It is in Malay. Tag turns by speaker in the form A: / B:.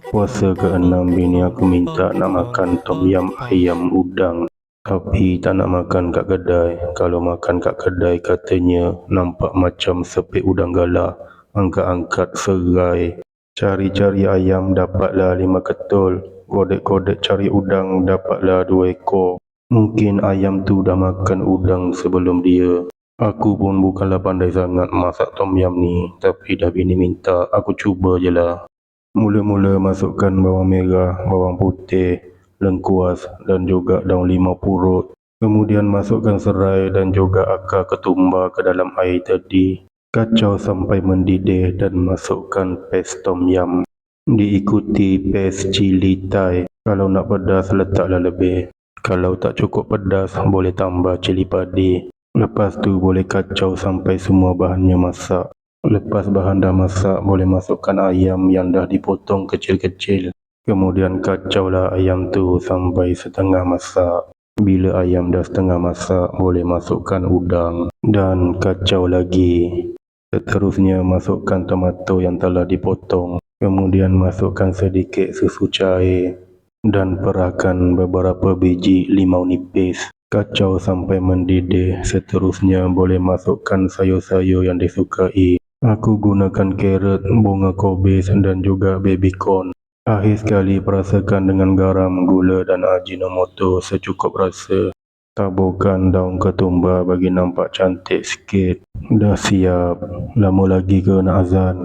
A: Puasa ke-6 bini aku minta nak makan tom yam ayam udang, tapi tak nak makan kat kedai. Kalau makan kat kedai katanya nampak macam sepik udang galah, angkat-angkat serai. Cari-cari ayam dapatlah 5 ketul, kodek-kodek cari udang dapatlah 2 ekor. Mungkin ayam tu dah makan udang sebelum dia. Aku pun bukanlah pandai sangat masak tom yam ni, tapi dah bini minta, aku cuba je lah. Mula-mula masukkan bawang merah, bawang putih, lengkuas dan juga daun limau purut. Kemudian masukkan serai dan juga akar ketumbar ke dalam air tadi. Kacau sampai mendidih dan masukkan pes tom yam. Diikuti pes cili Thai. Kalau nak pedas letaklah lebih. Kalau tak cukup pedas boleh tambah cili padi. Lepas tu boleh kacau sampai semua bahannya masak. Lepas bahan dah masak, boleh masukkan ayam yang dah dipotong kecil-kecil. Kemudian kacaulah ayam tu sampai setengah masak. Bila ayam dah setengah masak, boleh masukkan udang dan kacau lagi. Seterusnya masukkan tomato yang telah dipotong. Kemudian masukkan sedikit susu cair dan perahkan beberapa biji limau nipis. Kacau sampai mendidih. Seterusnya boleh masukkan sayur-sayur yang disukai. Aku gunakan carrot, bunga kobis dan juga baby corn. Akhir sekali perasakan dengan garam, gula dan ajinomoto secukup rasa. Taburkan daun ketumbar bagi nampak cantik sikit. Dah siap. Lama lagi ke nak azan?